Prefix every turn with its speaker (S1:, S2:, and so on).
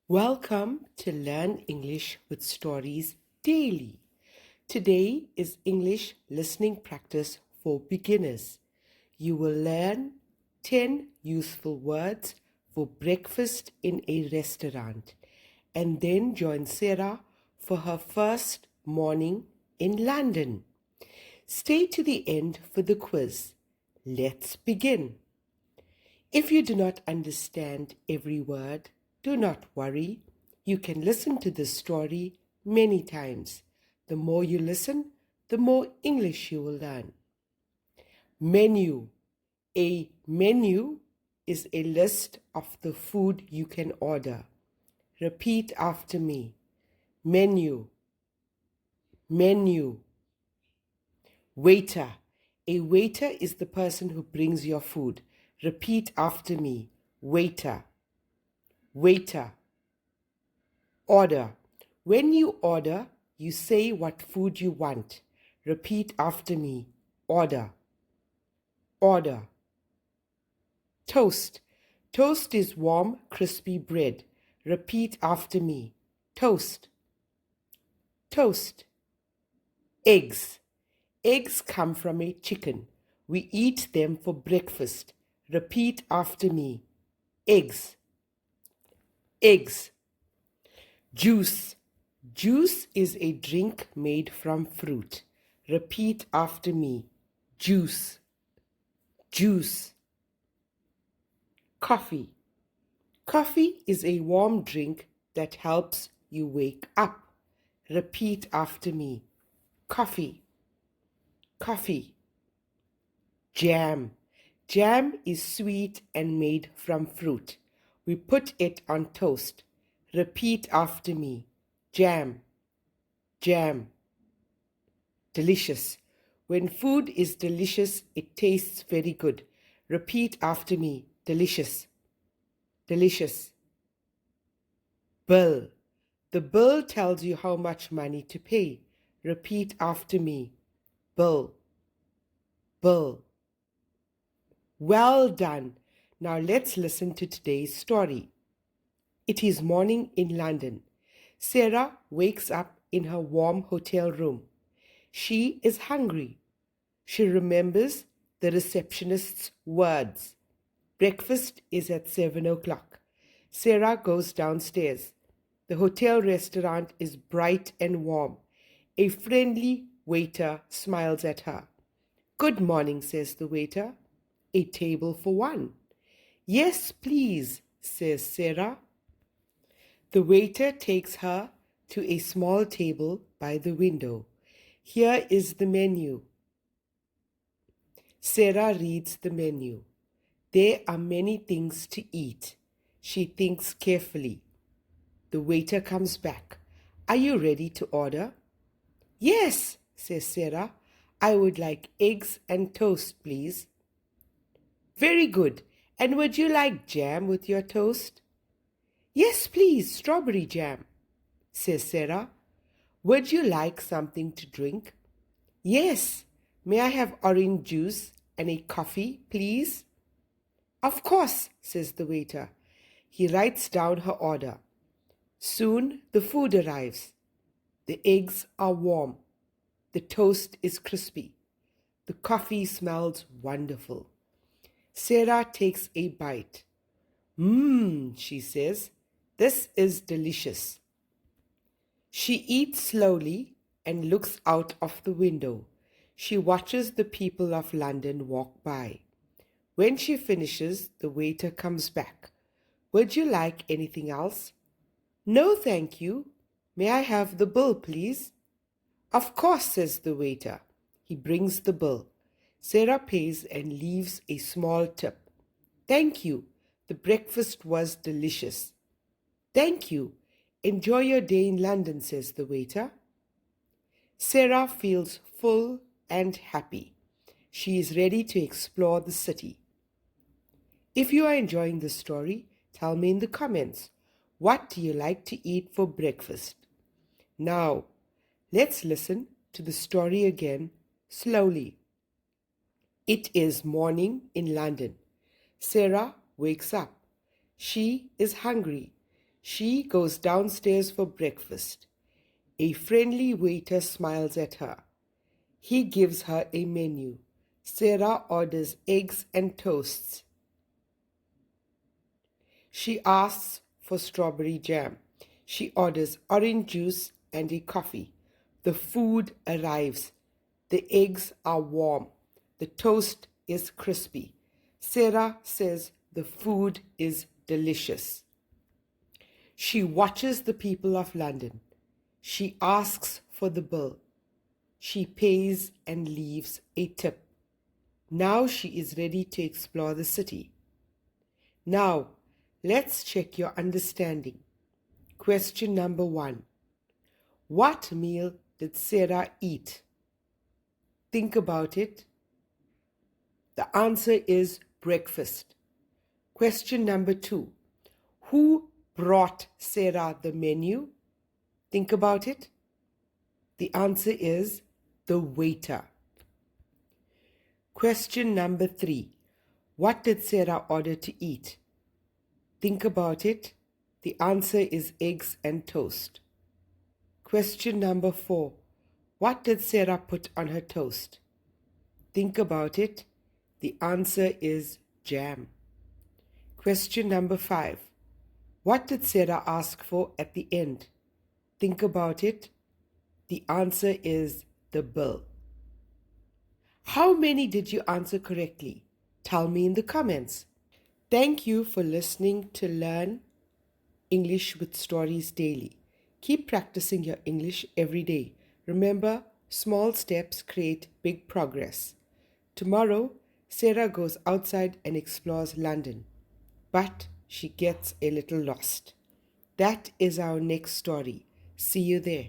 S1: Welcome to Learn English with Stories Daily. Today is English listening practice for beginners. You will learn 10 useful words for breakfast in a restaurant and then join Sarah for her first morning in London. Stay to the end for the quiz. Let's begin. If you do not understand every word, do not worry. You can listen to this story many times. The more you listen, the more English you will learn. Menu. A menu is a list of the food you can order. Repeat after me. Menu. Menu. Waiter. A waiter is the person who brings your food. Repeat after me. Waiter. Waiter. Order. When you order, you say what food you want. Repeat after me. Order. Order. Toast. Toast is warm, crispy bread. Repeat after me. Toast. Toast. Eggs. Eggs come from a chicken. We eat them for breakfast. Repeat after me. Eggs. Eggs. Juice. Juice is a drink made from fruit. Repeat after me. Juice. Juice. Coffee. Coffee is a warm drink that helps you wake up. Repeat after me. Coffee. Coffee. Jam. Jam is sweet and made from fruit. We put it on toast. Repeat after me. Jam. Jam. Delicious. When food is delicious, it tastes very good. Repeat after me. Delicious. Delicious. Bill. The bill tells you how much money to pay. Repeat after me. Bill. Bill. Well done. Now let's listen to today's story. It is morning in London. Sarah wakes up in her warm hotel room. She is hungry. She remembers the receptionist's words. Breakfast is at 7 o'clock. Sarah goes downstairs. The hotel restaurant is bright and warm. A friendly waiter smiles at her. "Good morning," says the waiter. "A table for one." "Yes, please," says Sarah. The waiter takes her to a small table by the window. Here is the menu. Sarah reads the menu. There are many things to eat. She thinks carefully. The waiter comes back. "Are you ready to order?" "Yes," says Sarah. "I would like eggs and toast, please." "Very good. And would you like jam with your toast?" "Yes, please, strawberry jam," says Sarah. "Would you like something to drink?" "Yes. May I have orange juice and a coffee, please?" "Of course," says the waiter. He writes down her order. Soon the food arrives. The eggs are warm. The toast is crispy. The coffee smells wonderful. Sarah takes a bite. She says, "this is delicious." She eats slowly and looks out of the window. She watches the people of London walk by. When she finishes, the waiter comes back. "Would you like anything else?" "No, thank you. May I have the bill, please?" "Of course," says the waiter. He brings the bill. Sarah pays and leaves a small tip. "Thank you. The breakfast was delicious." "Thank you. Enjoy your day in London," says the waiter. Sarah feels full and happy. She is ready to explore the city. If you are enjoying this story, tell me in the comments, what do you like to eat for breakfast? Now, let's listen to the story again slowly. It is morning in London. Sarah wakes up. She is hungry. She goes downstairs for breakfast. A friendly waiter smiles at her. He gives her a menu. Sarah orders eggs and toasts. She asks for strawberry jam. She orders orange juice and a coffee. The food arrives. The eggs are warm. The toast is crispy. Sarah says the food is delicious. She watches the people of London. She asks for the bill. She pays and leaves a tip. Now she is ready to explore the city. Now, let's check your understanding. Question number 1. What meal did Sarah eat? Think about it. The answer is breakfast. Question number 2. Who brought Sarah the menu? Think about it. The answer is the waiter. Question number 3. What did Sarah order to eat? Think about it. The answer is eggs and toast. Question number 4. What did Sarah put on her toast? Think about it. The answer is jam. Question number 5. What did Sarah ask for at the end? Think about it. The answer is the bill. How many did you answer correctly? Tell me in the comments. Thank you for listening to Learn English with Stories Daily. Keep practicing your English every day. Remember, small steps create big progress. Tomorrow, Sarah goes outside and explores London, but she gets a little lost. That is our next story. See you there.